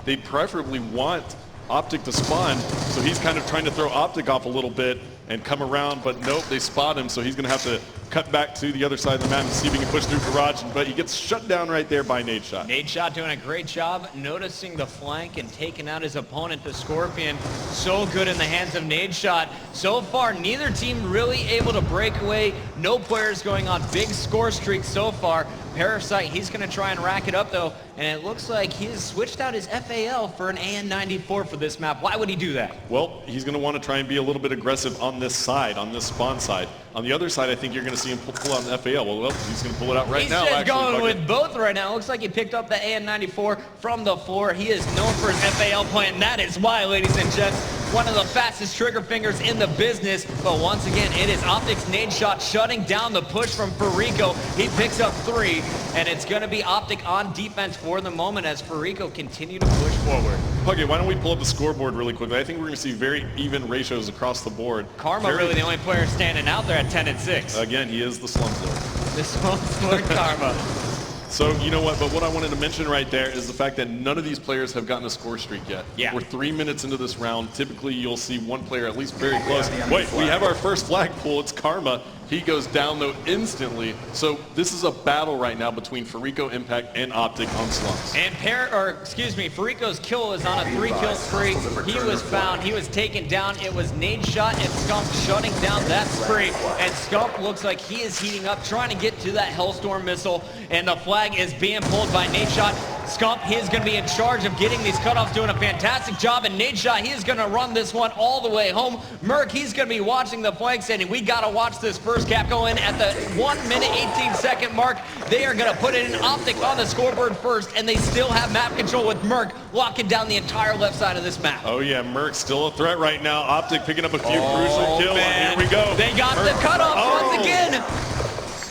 they preferably want Optic to spawn, so he's kind of trying to throw Optic off a little bit and come around, but nope, they spot him, so he's going to have to cut back to the other side of the map and see if he can push through Garage, but he gets shut down right there by Nadeshot. Nadeshot doing a great job noticing the flank and taking out his opponent, the Scorpion. So good in the hands of Nadeshot. So far, neither team really able to break away. No players going on big score streaks so far. Parasite, he's going to try and rack it up, though, and it looks like he's switched out his FAL for an AN94 for this map. Why would he do that? Well, he's going to want to try and be a little bit aggressive on this side, on this spawn side. On the other side, I think you're going to see him pull out an FAL. Well, he's going to pull it out right now. He's just going with both right now. Looks like he picked up the AN94 from the floor. He is known for his FAL play, and that is why, ladies and gents, one of the fastest trigger fingers in the business. But once again, it is Optic's Nadeshot shutting down the push from Fariko. He picks up 3, and it's going to be Optic on defense for the moment as Fariko continue to push forward. Okay, why don't we pull up the scoreboard really quickly? I think we're going to see very even ratios across the board. Karma really the only player standing out there at 10-6. Again, he is the slump lord. The slump lord Karma. So, you know what, but what I wanted to mention right there is the fact that none of these players have gotten a score streak yet. Yeah. We're 3 minutes into this round. Typically, you'll see one player at least very close. Wait, we have our first flag pull. It's Karma. He goes down, though, instantly. So this is a battle right now between Fariko.Impact and Optic on slumps. And Fariko's kill is on a 3-kill spree. He was found. He was taken down. It was Nadeshot and Scump shutting down that spree. And Scump looks like he is heating up, trying to get to that Hellstorm missile. And the flag is being pulled by Nadeshot. Scump, he is going to be in charge of getting these cutoffs, doing a fantastic job. And Nadeshot, he is going to run this one all the way home. Merc, he's going to be watching the flank, saying we got to watch this first cap go in at the 1 minute 18-second mark. They are going to put it in Optic on the scoreboard first, and they still have map control with Merc locking down the entire left side of this map. Oh yeah, Merc's still a threat right now. Optic picking up a few crucial kills. Man. Here we go. They got the cutoff once again.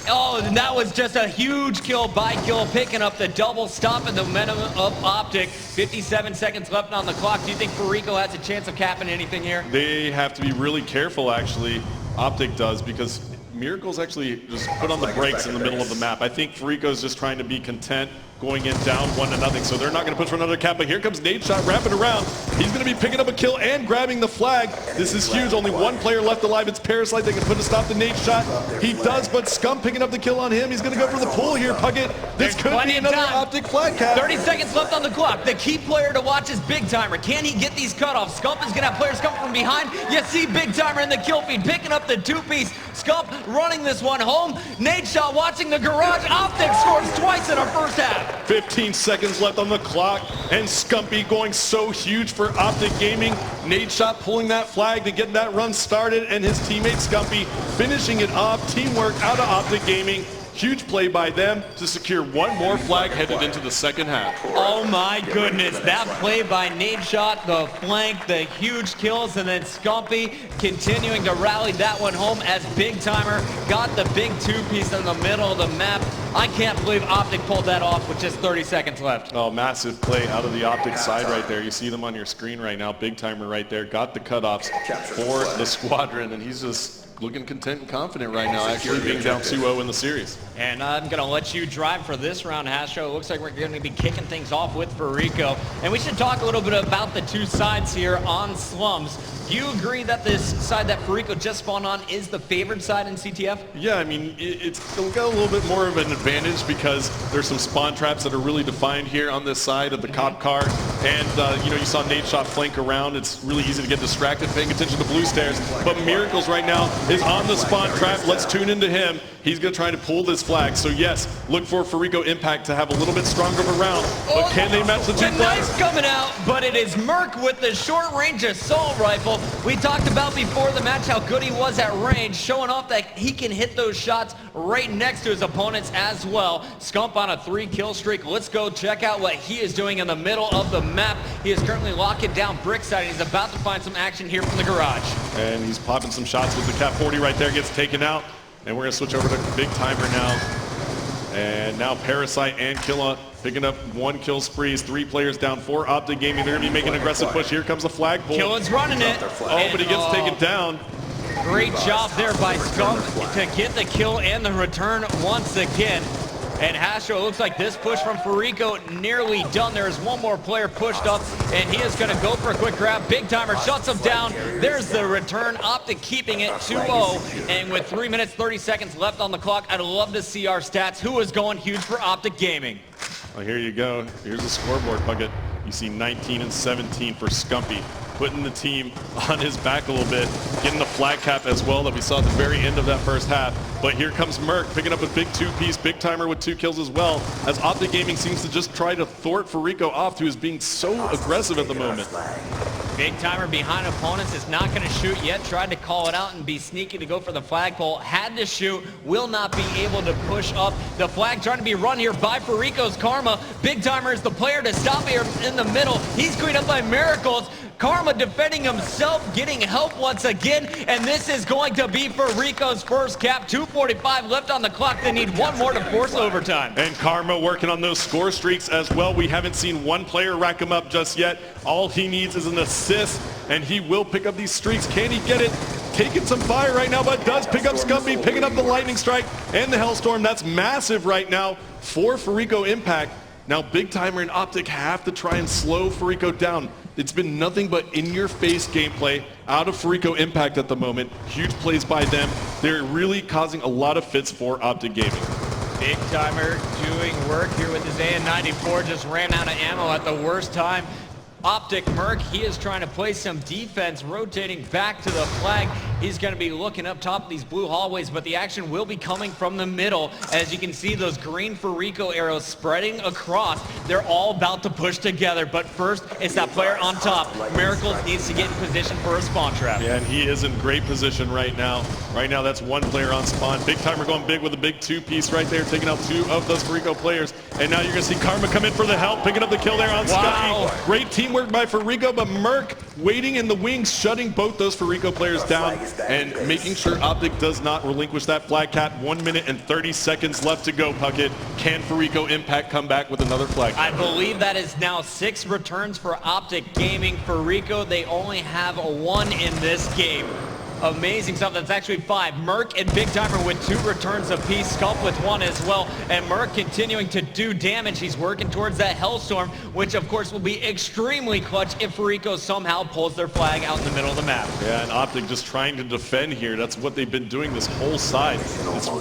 Oh, and that was just a huge kill by Kill, picking up the double, stopping the momentum of Optic. 57 seconds left on the clock. Do you think Fariko has a chance of capping anything here? They have to be really careful, actually. Optic does, because Miracle's actually just put on the brakes in the middle of the map. I think Fariko's just trying to be content going in down 1-0, so they're not going to push for another cap, but here comes Nadeshot wrapping around. He's going to be picking up a kill and grabbing the flag. This is huge. Only one player left alive. It's Parasite. They can put a stop to Nadeshot. He does, but Scum picking up the kill on him. He's going to go for the pull here, Puckett. This could be another Optic flag cap. 30 seconds left on the clock. The key player to watch is Big Timer. Can he get these cutoffs? Scump is going to have players come from behind. You see Big Timer in the kill feed, picking up the two-piece. Scump running this one home. Nadeshot watching the garage. Optic scores twice in our first half. 15 seconds left on the clock, and Scumpy going so huge for Optic.Gaming. Nadeshot pulling that flag to get that run started, and his teammate Scumpy finishing it off. Teamwork out of Optic.Gaming. Huge play by them to secure one more flag headed into the second half. Oh my goodness, that play by Nadeshot, the flank, the huge kills, and then Scumpy continuing to rally that one home as Big Timer got the big two-piece in the middle of the map. I can't believe Optic pulled that off with just 30 seconds left. Oh, massive play out of the Optic side right there. You see them on your screen right now. Big Timer right there. Got the cutoffs for the squadron, and he's just looking content and confident right now, actually being down 2-0 in the series. And I'm going to let you drive for this round, Hastro. It looks like we're going to be kicking things off with Fariko. And we should talk a little bit about the two sides here on Slums. Do you agree that this side that Fariko just spawned on is the favored side in CTF? Yeah, I mean, it's got a little bit more of an advantage because there's some spawn traps that are really defined here on this side of the cop car. And, you know, you saw Nadeshot flank around. It's really easy to get distracted paying attention to blue stairs. But Miracles right now is on the spawn trap. Let's tune into him. He's going to try to pull this flag. So, yes, look for Fariko.Impact to have a little bit stronger of a round. But can they match the two flags? The knife's coming out, but it is Merc with the short-range assault rifle. We talked about before the match how good he was at range, showing off that he can hit those shots right next to his opponents as well. Scump on a 3-kill streak. Let's go check out what he is doing in the middle of the map. He is currently locking down Brickside, and he's about to find some action here from the garage. And he's popping some shots with the Cap 40 right there, gets taken out. And we're going to switch over to Big Timer now. And now Parasite and Killa picking up 1 kill sprees. 3 players down for Optic.Gaming. They're going to be making an aggressive push. Here comes the flagpole. Killa's running it. Oh, but he gets taken down. Great job there by Scump to get the kill and the return once again. And Hastro, looks like this push from Fariko nearly done. There is one more player pushed up, and he is going to go for a quick grab. Big Timer shuts him down. There's the return. Optic keeping it 2-0. And with 3 minutes, 30 seconds left on the clock, I'd love to see our stats. Who is going huge for Optic.Gaming? Well, here you go. Here's the scoreboard, Puckett. You see 19 and 17 for Scumpy, putting the team on his back a little bit, getting the flag cap as well that we saw at the very end of that first half. But here comes Merc picking up a big 2-piece, Big Timer with 2 kills as well, as Optic.Gaming seems to just try to thwart Fariko off, who is being so aggressive at the moment. Big Timer behind opponents is not going to shoot yet. Tried to call it out and be sneaky to go for the flagpole. Had to shoot. Will not be able to push up. The flag trying to be run here by Fariko's Karma. Big Timer is the player to stop here in the middle. He's cleaned up by Miracles. Karma defending himself, getting help once again. And this is going to be Fariko's first cap. 2:45 left on the clock. They need one more to force overtime. And Karma working on those score streaks as well. We haven't seen one player rack him up just yet. All he needs is an assist, and he will pick up these streaks. Can he get it? Taking some fire right now, but does pick up Scumpy, picking up the Lightning Strike and the Hellstorm. That's massive right now for Fariko.Impact. Now Big Timer and Optic have to try and slow Fariko down. It's been nothing but in-your-face gameplay out of Fariko.Impact at the moment. Huge plays by them. They're really causing a lot of fits for Optic.Gaming. Big Timer doing work here with his AN-94. Just ran out of ammo at the worst time. Optic Merc, he is trying to play some defense, rotating back to the flag. He's going to be looking up top of these blue hallways, but the action will be coming from the middle. As you can see, those green Fariko arrows spreading across. They're all about to push together, but first, it's that player on top. Miracles needs to get in position for a spawn trap. Yeah, and he is in great position right now. Right now, that's one player on spawn. Big Timer going big with a big two-piece right there, taking out 2 of those Fariko players. And now you're going to see Karma come in for the help, picking up the kill there on Scotty. Great teamwork by Fariko, but Merc waiting in the wings, shutting both those Fariko players down and making sure Optic does not relinquish that flag cat. 1 minute and 30 seconds left to go, Puckett. Can Fariko.Impact come back with another flag? I believe that is now 6 returns for Optic.Gaming. Fariko, they only have a 1 in this game. Amazing stuff. That's actually 5. Merc and Big Timer with 2 returns apiece. Sculpt with 1 as well. And Merc continuing to do damage. He's working towards that Hellstorm, which of course will be extremely clutch if Fariko somehow pulls their flag out in the middle of the map. Yeah, and Optic just trying to defend here. That's what they've been doing this whole side.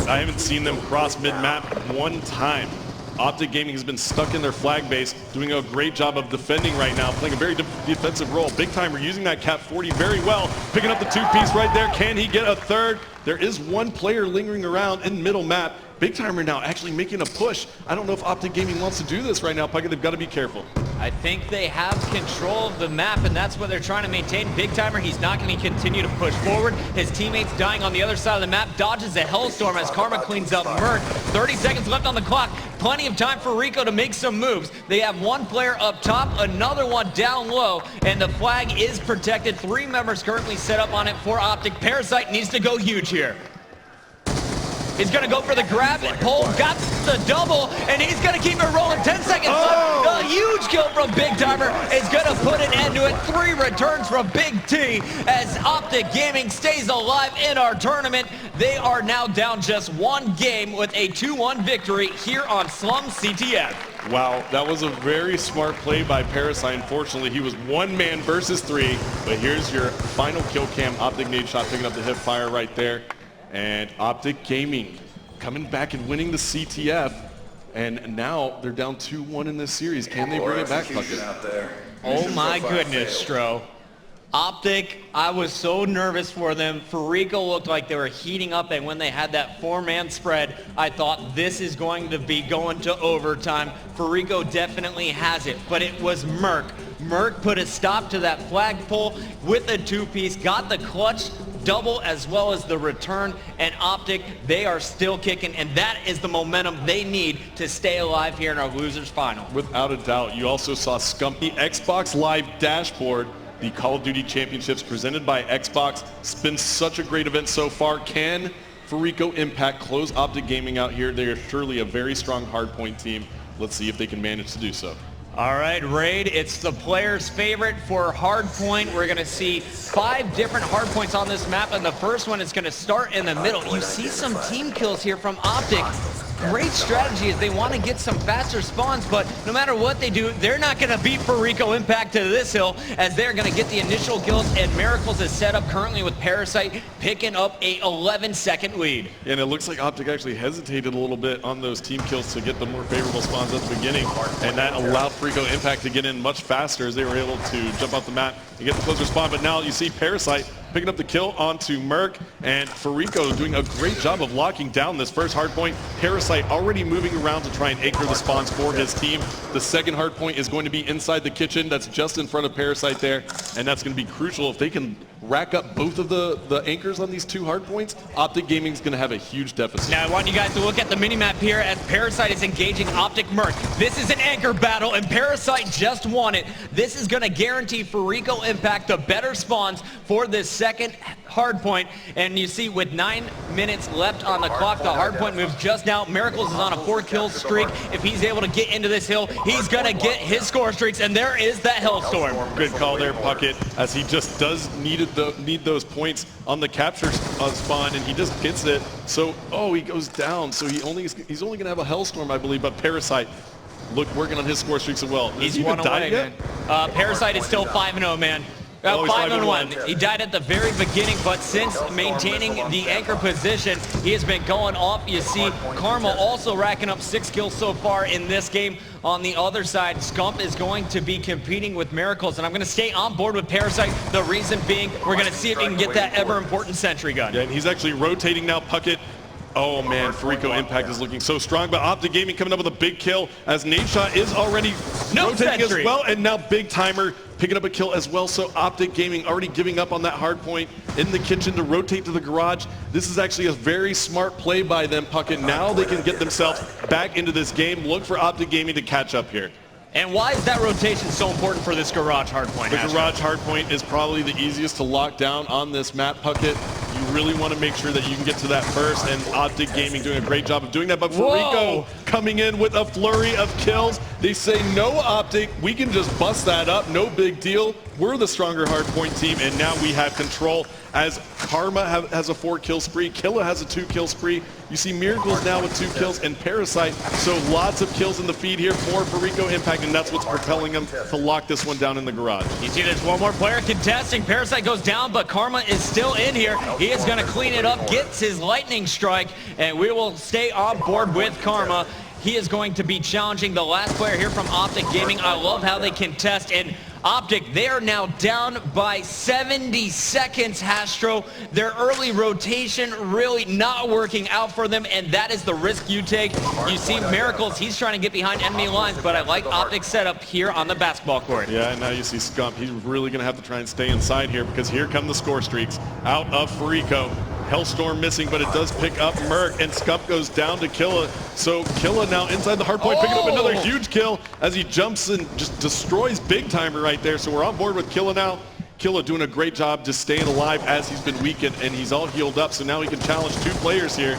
I haven't seen them cross mid-map 1 time. Optic.Gaming has been stuck in their flag base, doing a great job of defending right now, playing a very defensive role. Big Timer using that Cat 40 very well, picking up the 2-piece right there. Can he get a third? There is 1 player lingering around in middle map. Big Timer now actually making a push. I don't know if Optic.Gaming wants to do this right now, Puckett. They've got to be careful. I think they have control of the map, and that's what they're trying to maintain. Big Timer, he's not going to continue to push forward. His teammates dying on the other side of the map. Dodges a Hellstorm as Karma cleans up Merc. 30 seconds left on the clock. Plenty of time for Rico to make some moves. They have 1 player up top, another one down low, and the flag is protected. 3 members currently set up on it for Optic. Parasite needs to go huge here. He's going to go for the grab and pull, got the double, and he's going to keep it rolling. 10 seconds left. A huge kill from Big Timer is going to put an end to it. 3 returns from Big T as Optic.Gaming stays alive in our tournament. They are now down just 1 game with a 2-1 victory here on Slum CTF. Wow, that was a very smart play by Parasite. Unfortunately, he was 1 man versus 3, but here's your final kill cam. Optic nade shot picking up the hip fire right there. And Optic.Gaming coming back and winning the CTF. And now they're down 2-1 in this series. Can they bring it back, Puckett? Oh my goodness, Stro. Optic, I was so nervous for them. Fariko looked like they were heating up, and when they had that 4-man spread, I thought this is going to be going to overtime. Fariko definitely has it, but it was Merc. Merc put a stop to that flagpole with a 2-piece, got the clutch double as well as the return, and Optic, they are still kicking, and that is the momentum they need to stay alive here in our losers final. Without a doubt. You also saw Scumpy Xbox Live dashboard, the Call of Duty Championships presented by Xbox. It's been such a great event so far. Can Fariko.Impact close Optic.Gaming out here? They are surely a very strong hardpoint team. Let's see if they can manage to do so. All right, Raid, it's the player's favorite for Hardpoint. We're going to see 5 different hardpoints on this map, and the first one is going to start in the middle. You see some team kills here from Optic. Great strategy as they want to get some faster spawns, but no matter what they do, they're not going to beat Fariko.Impact to this hill as they're going to get the initial kills, and Miracles is set up currently with Parasite picking up a 11-second lead. And it looks like Optic actually hesitated a little bit on those team kills to get the more favorable spawns at the beginning, and that allowed Fariko.Impact to get in much faster as they were able to jump off the map and get the closer spawn. But now you see Parasite picking up the kill onto Merc, and Fariko doing a great job of locking down this first hardpoint. Parasite already moving around to try and anchor the spawns for his team. The second hardpoint is going to be inside the kitchen. That's just in front of Parasite there, and that's going to be crucial. If they can rack up both of the anchors on these 2 hardpoints, Optic.Gaming is going to have a huge deficit. Now I want you guys to look at the minimap here as Parasite is engaging Optic Merc. This is an anchor battle, and Parasite just won it. This is going to guarantee Fariko.Impact the better spawns for this second hardpoint, and you see with 9 minutes left on the clock, the hardpoint moves just now. Miracles is on a 4-kill streak. If he's able to get into this hill, he's going to get his score streaks, and there is that Hellstorm. Good call there, Puckett, as he just does need those points on the capture spawn, and he just gets it. So, he goes down. So he's only going to have a Hellstorm, I believe, but Parasite, look, working on his score streaks as well. He's 1 away, man. Parasite is still 5-0, man. 5-1. He died at the very beginning, but since maintaining the anchor position, he has been going off. You see Karma also racking up 6 kills so far in this game. On the other side, Scump is going to be competing with Miracles, and I'm going to stay on board with Parasite. The reason being, we're going to see if he can get that ever-important sentry gun. Yeah, and he's actually rotating now. Puckett. Oh man, Fariko.Impact is looking so strong, but Optic.Gaming coming up with a big kill as Nadeshot is already rotating as well, and now Big Timer picking up a kill as well. So Optic.Gaming already giving up on that Hardpoint in the kitchen to rotate to the garage. This is actually a very smart play by them, Puckett. Now they can get themselves back into this game. Look for Optic.Gaming to catch up here. And why is that rotation so important for this garage Hardpoint? The garage Hardpoint is probably the easiest to lock down on this map, Puckett. You really want to make sure that you can get to that first, and Optic.Gaming doing a great job of doing that. But Fariko coming in with a flurry of kills. They say, no, Optic, we can just bust that up, no big deal. We're the stronger Hardpoint team, and now we have control as Karma has a 4-kill spree, Killa has a 2-kill spree. You see Miracles now with 2 kills, and Parasite, so lots of kills in the feed here for Fariko.Impact, and that's what's propelling them to lock this one down in the garage. You see there's one more player contesting. Parasite goes down, but Karma is still in here. He is going to clean it up, gets his lightning strike, and we will stay on board with Karma. He is going to be challenging the last player here from Optic.Gaming. I love how they contest, and Optic, they are now down by 70 seconds, Hastro. Their early rotation really not working out for them, and that is the risk you take. You see Miracles, he's trying to get behind enemy lines, but I like Optic's setup here on the basketball court. Yeah, and now you see Scump. He's really going to have to try and stay inside here because here come the score streaks out of Fariko. Hellstorm missing, but it does pick up Merc, and Scump goes down to Killa. So Killa now inside the Hardpoint, picking up another huge kill as he jumps and just destroys Big Timer right there. So we're on board with Killa now. Killa doing a great job just staying alive as he's been weakened, and he's all healed up. So now he can challenge 2 players here.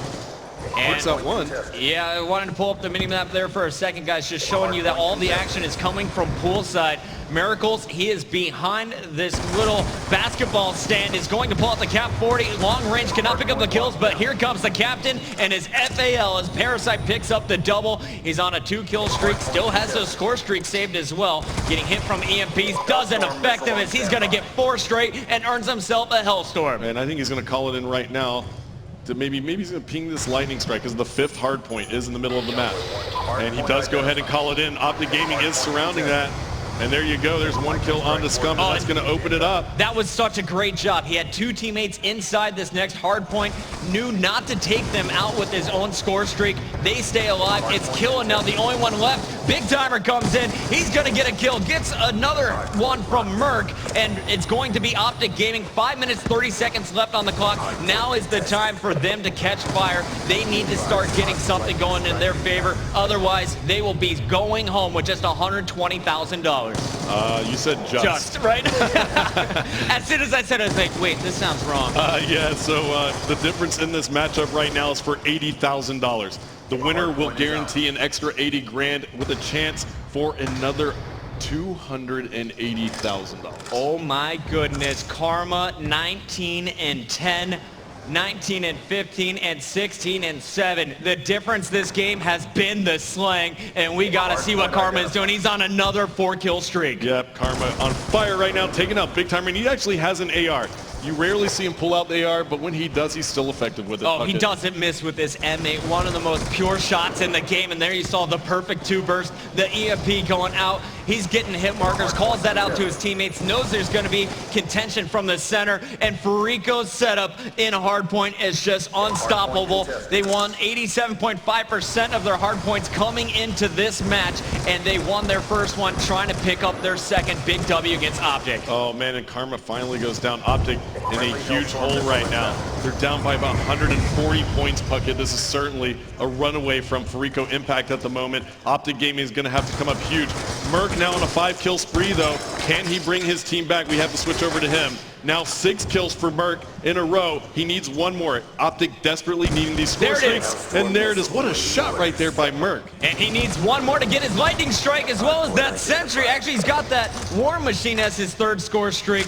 Works out 1. Yeah, I wanted to pull up the mini-map there for a second, guys, just showing you that all the action is coming from poolside. Miracles, he is behind this little basketball stand, is going to pull out the Cap 40. Long range, cannot pick up the kills, but here comes the captain and his FAL as Parasite picks up the double. He's on a 2-kill streak, still has the score streak saved as well. Getting hit from EMPs doesn't affect him as he's going to get 4 straight and earns himself a Hellstorm. And I think he's going to call it in right now. Maybe he's going to ping this lightning strike because the 5th Hardpoint is in the middle of the map. And he does go ahead and call it in. Optic.Gaming is surrounding that. And there you go. There's 1 kill on the Scump, and that's going to open it up. That was such a great job. He had 2 teammates inside this next Hardpoint, knew not to take them out with his own score streak. They stay alive. It's Killa now, the only one left. Big Timer comes in. He's going to get a kill. Gets another one from Merc, and it's going to be Optic.Gaming. 5 minutes, 30 seconds left on the clock. Now is the time for them to catch fire. They need to start getting something going in their favor. Otherwise, they will be going home with just $120,000. You said just. Right? As soon as I said it, I was like, wait, this sounds wrong. Yeah, so the difference in this matchup right now is for $80,000. The winner will guarantee an extra 80 grand with a chance for another $280,000. Oh my goodness. Karma 19 and 10. 19 and 15 and 16 and 7. The difference this game has been the slang, and we got to see what Karma is doing. He's on another 4-kill streak. Yep, Karma on fire right now, taking out Big Timer, and he actually has an AR. You rarely see him pull out the AR, but when he does, he's still effective with it. Oh, he doesn't miss with this M8. One of the most pure shots in the game, and there you saw the perfect 2 burst. The EMP going out. He's getting hit markers, calls that out to his teammates, knows there's going to be contention from the center, and Fariko's setup in Hardpoint is just unstoppable. They won 87.5% of their Hardpoints coming into this match, and they won their first one, trying to pick up their second big W against Optic. Oh man, and Karma finally goes down. Optic in a huge hole right now. They're down by about 140 points, Puckett. This is certainly a runaway from Fariko.Impact at the moment. Optic.Gaming is going to have to come up huge. Merc now on a 5-kill spree, though. Can he bring his team back? We have to switch over to him. Now 6 kills for Merc in a row. He needs 1 more. Optic desperately needing these score streaks. And there it is. What a shot right there by Merc. And he needs 1 more to get his lightning strike as well as that sentry. Actually, he's got that War Machine as his 3rd score streak.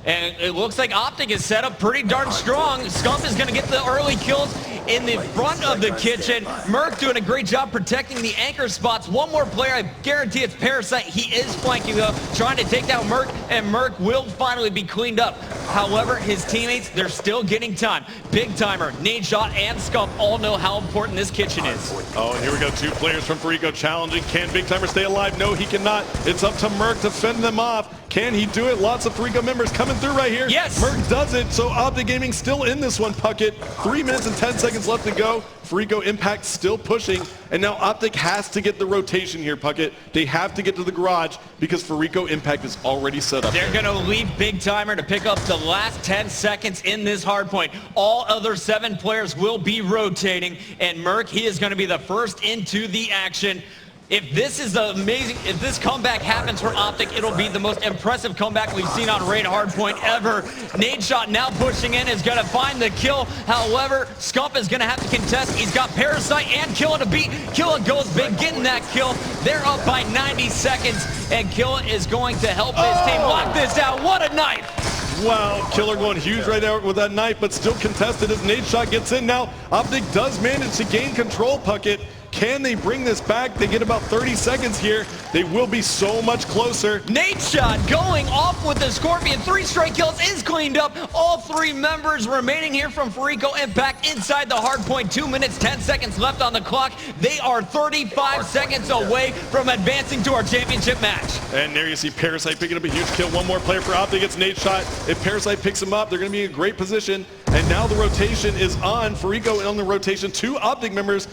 And it looks like Optic is set up pretty darn strong. Scump is going to get the early kills. in the front of the kitchen. Merc doing a great job protecting the anchor spots. One more player, I guarantee it's Parasite. He is flanking though, trying to take down Merc, and Merc will finally be cleaned up. However, his teammates, they're still getting time. Big Timer, Nade Shot, and Scump all know how important this kitchen is. Oh, and here we go. 2 players from Fariko challenging. Can Big Timer stay alive? No, he cannot. It's up to Merc to fend them off. Can he do it? Lots of Fariko members coming through right here. Yes. Merc does it. So Optic.Gaming still in this one, Puckett. 3 minutes and 10 seconds left to go. Fariko.Impact still pushing. And now Optic has to get the rotation here, Puckett. They have to get to the garage because Fariko.Impact is already set up. They're going to leave Big Timer to pick up the last 10 seconds in this hardpoint. All other 7 players will be rotating. And Merc, he is going to be the first into the action. If this is amazing, if this comeback happens for Optic, it'll be the most impressive comeback we've seen on Raid Hardpoint ever. Nade Shot now pushing in, is gonna find the kill. However, Scump is gonna have to contest. He's got Parasite and Killa to beat. Killa goes big, getting that kill. They're up by 90 seconds, and Killa is going to help his team lock this down. What a knife! Wow, Killer going huge right there with that knife, but still contested as Nade Shot gets in now. Optic does manage to gain control, Puckett. Can they bring this back? They get about 30 seconds here. They will be so much closer. Nade Shot going off with the Scorpion. 3 straight kills is cleaned up. All 3 members remaining here from Fariko.Impact inside the hardpoint. 2 minutes, 10 seconds left on the clock. They are 35 seconds away from advancing to our championship match. And there you see Parasite picking up a huge kill. One more player for Optic. It's Nade Shot. If Parasite picks him up, they're going to be in a great position. And now the rotation is on. Fariko on the rotation. 2 Optic members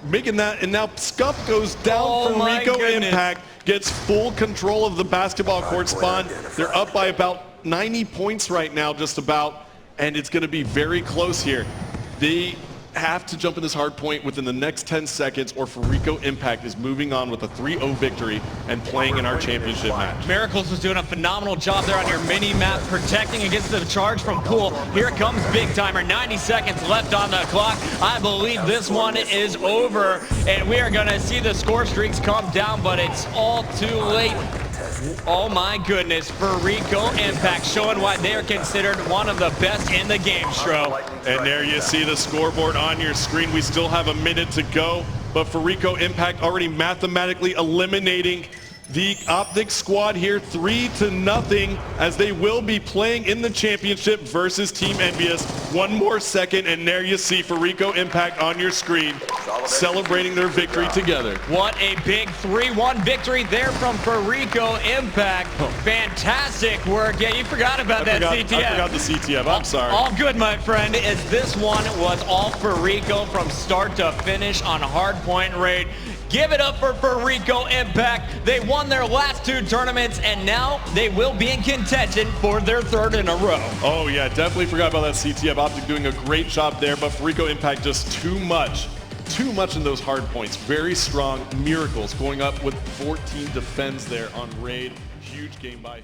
making that, and now Scump goes down. Fariko.Impact gets full control of the basketball court spawn. They're up by about 90 points right now, just about, and it's going to be very close here. They have to jump in this hard point within the next 10 seconds, or Fariko.Impact is moving on with a 3-0 victory and playing in our championship match. Miracles was doing a phenomenal job there on your mini-map, protecting against the charge from Pool. Here comes Big Timer, 90 seconds left on the clock. I believe this one is over, and we are going to see the score streaks come down, but it's all too late. Oh my goodness, Fariko.Impact showing why they are considered one of the best in the game, Stro. And there you see the scoreboard on your screen. We still have a minute to go, but Fariko.Impact already mathematically eliminating the Optic squad here 3-0, as they will be playing in the championship versus Team Envious. 1 more second, and there you see Fariko.Impact on your screen celebrating their victory together. What a big 3-1 victory there from Fariko.Impact. Fantastic work. Yeah, you forgot about that CTF. I forgot the CTF. I'm sorry. All good, my friend, as this one was all Fariko from start to finish on Hardpoint Raid. Give it up for Fariko.Impact. They won their last 2 tournaments, and now they will be in contention for their 3rd in a row. Oh yeah, definitely forgot about that CTF. Optic doing a great job there, but Fariko.Impact just too much in those hard points. Very strong. Miracles going up with 14 defends there on Raid. Huge game by him.